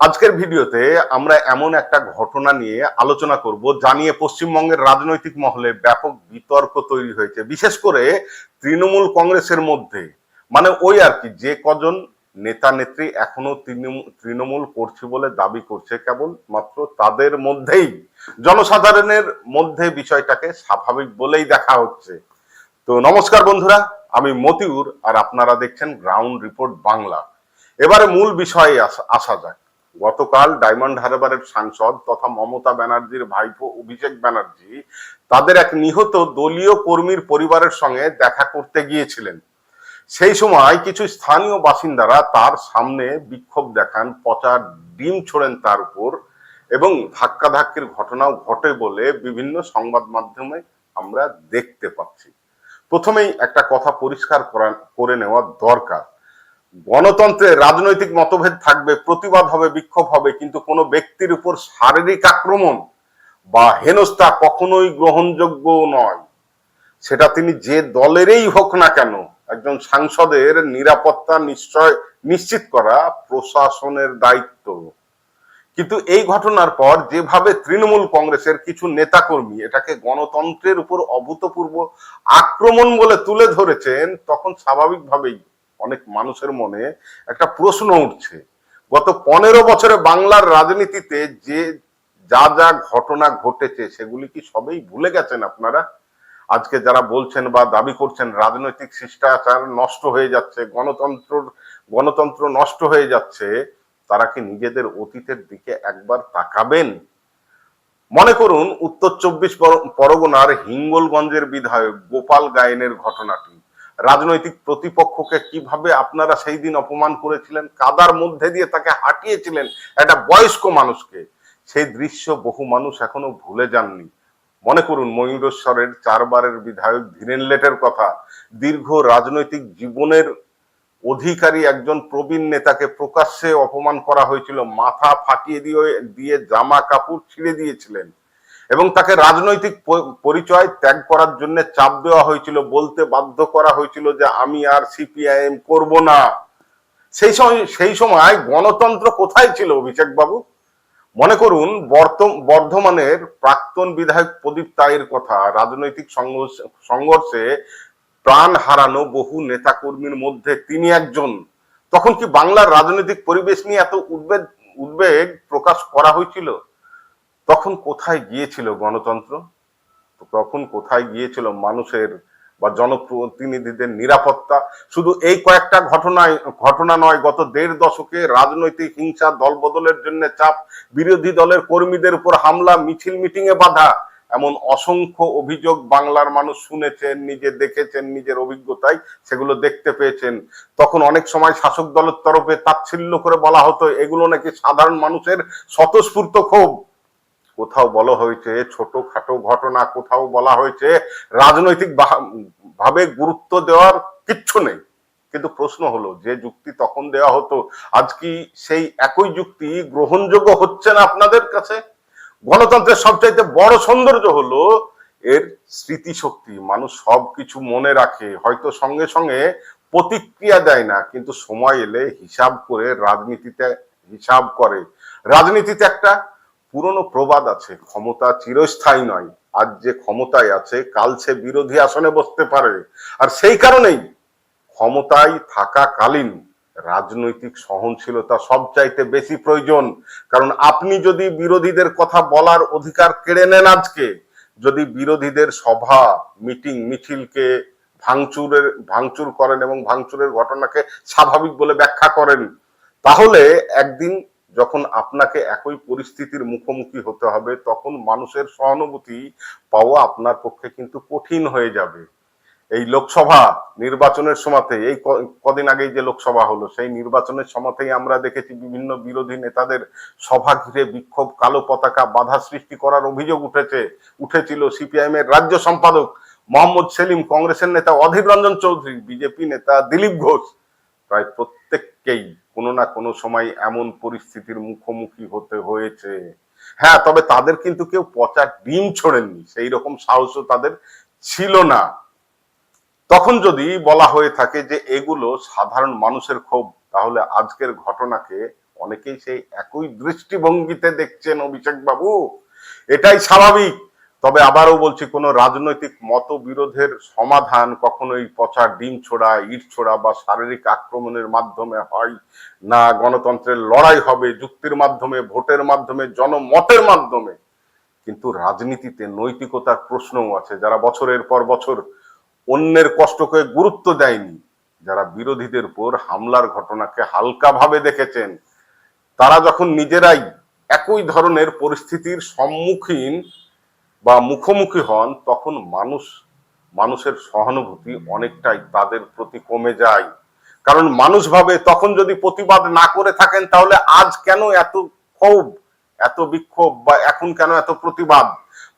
আজকের ভিডিওতে আমরা এমন একটা ঘটনা নিয়ে আলোচনা করব যা নিয়ে পশ্চিমবঙ্গের রাজনৈতিক মহলে ব্যাপক বিতর্ক তৈরি হয়েছে, বিশেষ করে তৃণমূল কংগ্রেসের মধ্যে। মানে ওই আর কি, যে কজন নেতা নেত্রী এখনো তৃণমূল করছে বলে দাবি করছে, কেবল মাত্র তাদের মধ্যেই, জনসাধারণের মধ্যে বিষয়টাকে স্বাভাবিক বলেই দেখা হচ্ছে। তো নমস্কার বন্ধুরা, আমি মতিউর আর আপনারা দেখছেন গ্রাউন্ড রিপোর্ট বাংলা। এবারে মূল বিষয়ে আসা যাক। গতকাল ডায়মন্ড হারবারের সাংসদ তথা মমতা ব্যানার্জির ভাইপো অভিষেক ব্যানার্জি তাদের এক নিহত দলীয় কর্মীর পরিবারের সঙ্গে দেখা করতে গিয়েছিলেন। সেই সময় কিছু স্থানীয় বাসিন্দারা তার সামনে বিক্ষোভ দেখান, পচা ডিম ছোড়েন তার উপর, এবং ধাক্কাধাক্কির ঘটনাও ঘটে বলে বিভিন্ন সংবাদ মাধ্যমে আমরা দেখতে পাচ্ছি। প্রথমেই একটা কথা পরিষ্কার করে নেওয়া দরকার। গণতন্ত্রে রাজনৈতিক মতভেদ থাকবে, প্রতিবাদ হবে, বিক্ষোভ হবে, কিন্তু কোনো ব্যক্তির উপর শারীরিক আক্রমণ বা হেনস্থা কখনোই গ্রহণযোগ্য নয়। সেটা তিনি যে দলেরই হোক না কেন। একজন সাংসদের নিরাপত্তা নিশ্চিত করা প্রশাসনের দায়িত্ব। কিন্তু এই ঘটনার পর যেভাবে তৃণমূল কংগ্রেসের কিছু নেতাকর্মী এটাকে গণতন্ত্রের উপর অভূতপূর্ব আক্রমণ বলে তুলে ধরেছেন, তখন স্বাভাবিকভাবেই অনেক মানুষের মনে একটা প্রশ্ন উঠছে। গত 15 বছরে বাংলার রাজনীতিতে যে যা যা ঘটনা ঘটেছে সেগুলি কি সবই ভুলে গেছেন আপনারা? আজকে যারা বলছেন বা দাবি করছেন রাজনৈতিক শিষ্টাচার নষ্ট হয়ে যাচ্ছে, গণতন্ত্র নষ্ট হয়ে যাচ্ছে, তারা কি নিজেদের অতীতের দিকে একবার তাকাবেন? মনে করুন উত্তর 24 পরগনার হিঙ্গলগঞ্জের বিধায়ক গোপাল গায়েনের ঘটনাটি। রাজনৈতিক প্রতিপক্ষকে কিভাবে আপনারা সেই দিন অপমান করেছিলেন, কাদার মধ্যে দিয়ে তাকে হাঁটিয়েছিলেন, একটা বয়স্ক মানুষকে। সেই দৃশ্য বহু মানুষ এখনো ভুলে যাননি। মনে করুন ময়ূরেশ্বরের 4বারের বিধায়ক ধীরেন লেটের কথা। দীর্ঘ রাজনৈতিক জীবনের অধিকারী একজন প্রবীণ নেতাকে প্রকাশ্যে অপমান করা হয়েছিল, মাথা ফাটিয়ে দিয়ে জামা কাপড় ছিঁড়ে দিয়েছিলেন, এবং তাকে রাজনৈতিক পরিচয় ত্যাগ করার জন্য চাপ দেওয়া হয়েছিল, বলতে বাধ্য করা হয়েছিল যে আমি আর সিপিআইএম করব না। সেই সময় গণতন্ত্র কোথায় ছিল অভিষেক বাবু? মনে করুন বর্ধমানের প্রাক্তন বিধায়ক প্রদীপ তায়ের কথা। রাজনৈতিক সংঘর্ষে প্রাণ হারানো বহু নেতা কর্মীর মধ্যে তিনি একজন। তখন কি বাংলার রাজনৈতিক পরিবেশ নিয়ে এত উদ্বেগ প্রকাশ করা হয়েছিল? তখন কোথায় গিয়েছিল গণতন্ত্র? তখন কোথায় গিয়েছিল মানুষের বা জনপ্রতিনিধিদের নিরাপত্তা? শুধু এই কয়েকটা ঘটনা নয়, গত 1.5 দশকে রাজনৈতিক হিংসা, দলবদলের জন্য চাপ, বিরোধী দলের কর্মীদের উপর হামলা, মিছিল মিটিং এ বাধা, এমন অসংখ্য অভিযোগ বাংলার মানুষ শুনেছেন, নিজে দেখেছেন, নিজের অভিজ্ঞতায় সেগুলো দেখতে পেয়েছেন। তখন অনেক সময় শাসক দলের তরফে তাচ্ছিল্য করে বলা হতো এগুলো নাকি সাধারণ মানুষের স্বতঃস্ফূর্ত ক্ষোভ। কোথাও বলা হয়েছে ছোটখাটো ঘটনা, কোথাও বলা হয়েছে রাজনৈতিক ভাবে গুরুত্ব দেওয়ার কিচ্ছু নেই। কিন্তু প্রশ্ন হলো, যে যুক্তি তখন দেওয়া হতো, আজ কি সেই একই যুক্তি গ্রহণযোগ্য হচ্ছে না আপনাদের কাছে? গণতন্ত্রের সবচাইতে বড় সৌন্দর্য হলো এর স্মৃতিশক্তি। মানুষ সবকিছু মনে রাখে, হয়তো সঙ্গে সঙ্গে প্রতিক্রিয়া দেয় না, কিন্তু সময় এলে হিসাব করে হিসাব করে। রাজনীতিতে একটা পুরনো প্রবাদ আছে, ক্ষমতা চিরস্থায়ী নয়। আজ যে ক্ষমতায় আছে, কাল সে বিরোধী আসনে বসতে পারে। আর সেই কারণেই ক্ষমতায় থাকাকালীন রাজনৈতিক সহনশীলতা সবচাইতে বেশি প্রয়োজন। কারণ আপনি যদি বিরোধীদের কথা বলার অধিকার কেড়ে নেন আজকে, যদি বিরোধীদের সভা, মিটিং, মিছিলকে ভাঙচুর করেন এবং ভাঙচুরের ঘটনাকে স্বাভাবিক বলে ব্যাখ্যা করেন, তাহলে একদিন যখন আপনাকে একই পরিস্থিতির মুখোমুখি হতে হবে, তখন মানুষের সহানুভূতি পাওয়া আপনার পক্ষে কিন্তু কঠিন হয়ে যাবে। এই লোকসভা নির্বাচনের সময়তে, এই কদিন আগেই যে লোকসভা হলো, সেই নির্বাচনের সময়তেই আমরা দেখেছি বিভিন্ন বিরোধী নেতাদের সভা ঘিরে বিক্ষোভ, কালো পতাকা, বাধা সৃষ্টি করার অভিযোগ উঠেছিল সিপিআইএম এর রাজ্য সম্পাদক মোহাম্মদ সেলিম, কংগ্রেসের নেতা অধীর রঞ্জন চৌধুরী, বিজেপি নেতা দিলীপ ঘোষ। প্রায় প্রত্যেককেই কোনো না কোনো সময় এমন পরিস্থিতির মুখোমুখি হতে হয়েছে। হ্যাঁ, তবে তাদের কিন্তু কেউ পচা ডিম ছোড়েননি, সেই রকম সাহসও তাদের ছিল না। তখন যদি বলা হয়ে থাকে যে এগুলো সাধারণ মানুষের ক্ষোভ, তাহলে আজকের ঘটনাকে অনেকেই সেই একই দৃষ্টিভঙ্গিতে দেখছেন অভিষেক বাবু, এটাই স্বাভাবিক। তবে আবারও বলছি, কোনো রাজনৈতিক মতবিরোধের সমাধান কখনোই পচা ডিম ছোড়া, ইট ছোড়া বা শারীরিক আক্রমণের মাধ্যমে হয় না। গণতন্ত্রের লড়াই হবে যুক্তির মাধ্যমে, ভোটের মাধ্যমে, জনমতের মাধ্যমে। কিন্তু রাজনীতিতে নৈতিকতার প্রশ্নও আছে। যারা বছরের পর বছর অন্যের কষ্টকে গুরুত্ব দেয়নি, যারা বিরোধীদের উপর হামলার ঘটনাকে হালকাভাবে দেখেছেন, তারা যখন নিজেরাই একই ধরনের পরিস্থিতির সম্মুখীন বা মুখোমুখি হন, তখন মানুষের সহানুভূতি অনেকটাই তাদের প্রতি কমে যায়। কারণ মানুষ ভাবে, তখন যদি প্রতিবাদ না করে থাকেন তাহলে আজ কেন এত ক্ষোভ, এত বিক্ষোভ, বা এখন কেন এত প্রতিবাদ?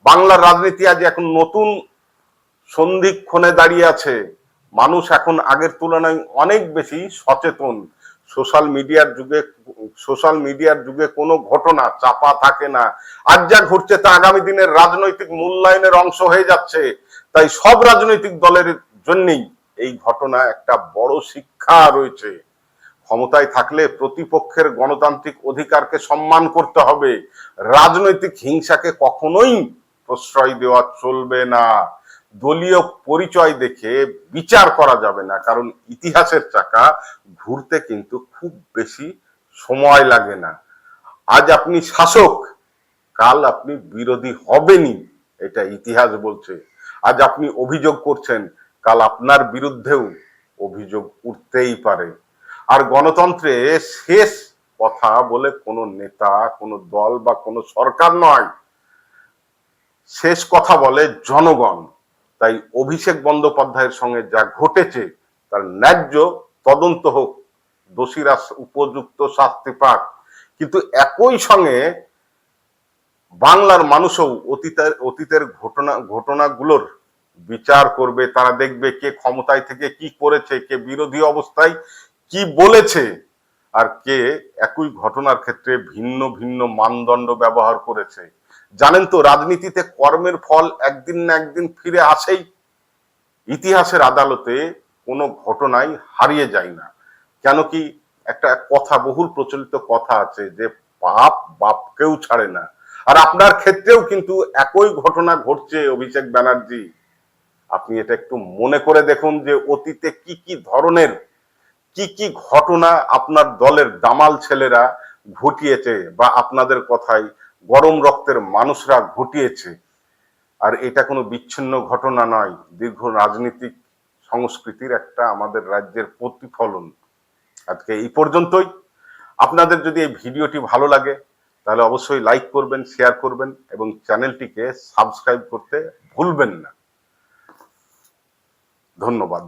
বাংলার রাজনীতি আজ এখন নতুন সন্ধিক্ষণে দাঁড়িয়ে আছে। মানুষ এখন আগের তুলনায় অনেক বেশি সচেতন। সোশ্যাল মিডিয়ার যুগে কোনো ঘটনা চাপা থাকে না। আজ যা ঘটছে তা আগামী দিনের রাজনৈতিক মূল্যায়নের অংশ হয়ে যাচ্ছে। তাই সব রাজনৈতিক দলের জন্যই এই ঘটনা একটা বড় শিক্ষা রয়েছে। ক্ষমতায় থাকলে প্রতিপক্ষের গণতান্ত্রিক অধিকারকে সম্মান করতে হবে। রাজনৈতিক হিংসাকে কখনোই প্রশ্রয় দেওয়া চলবে না। দলীয় পরিচয় দেখে বিচার করা যাবে না, কারণ ইতিহাসের চাকা ঘুরতে কিন্তু খুব বেশি সময় লাগে না। আজ আপনি শাসক, কাল আপনি বিরোধী হবেনই, এটা ইতিহাস বলছে। আজ আপনি অভিযোগ করছেন, কাল আপনার বিরুদ্ধেও অভিযোগ উঠতেই পারে। আর গণতন্ত্রে শেষ কথা বলে কোনো নেতা, কোনো দল বা কোনো সরকার নয়, শেষ কথা বলে জনগণ। তাই অভিষেক বন্দ্যোপাধ্যায়ের সঙ্গে যা ঘটেছে তার ন্যায্য তদন্ত হোক, দোষীরা উপযুক্ত শাস্তি পাক। কিন্তু একই সঙ্গে বাংলার মানুষও অতীতের ঘটনাগুলোর বিচার করবে। তারা দেখবে কে ক্ষমতায় থেকে কি করেছে, কে বিরোধী অবস্থায় কি বলেছে, আর কে একই ঘটনার ক্ষেত্রে ভিন্ন ভিন্ন মানদণ্ড ব্যবহার করেছে। জানেন তো, রাজনীতিতে কর্মের ফল একদিন না একদিন ফিরে আসেই। ইতিহাসের আদালতে কোনো ঘটনাই হারিয়ে যায় না। কেন কি, একটা কথা, বহুল প্রচলিত কথা আছে যে পাপ বাপকেও ছাড়ে না। আর আপনার ক্ষেত্রেও কিন্তু একই ঘটনা ঘটছে অভিষেক ব্যানার্জি। আপনি এটা একটু মনে করে দেখুন যে অতীতে কি কি ধরনের, কি কি ঘটনা আপনার দলের দামাল ছেলেরা ঘটিয়েছে, বা আপনাদের কথায় গরম রক্তের মানুষরা ঘটিয়েছে। আর এটা কোনো বিচ্ছিন্ন ঘটনা নয়, দীর্ঘ রাজনৈতিক সংস্কৃতির একটা আমাদের রাজ্যের প্রতিফলন। আজকে এই পর্যন্তই। আপনাদের যদি এই ভিডিওটি ভালো লাগে তাহলে অবশ্যই লাইক করবেন, শেয়ার করবেন এবং চ্যানেলটিকে সাবস্ক্রাইব করতে ভুলবেন না। ধন্যবাদ।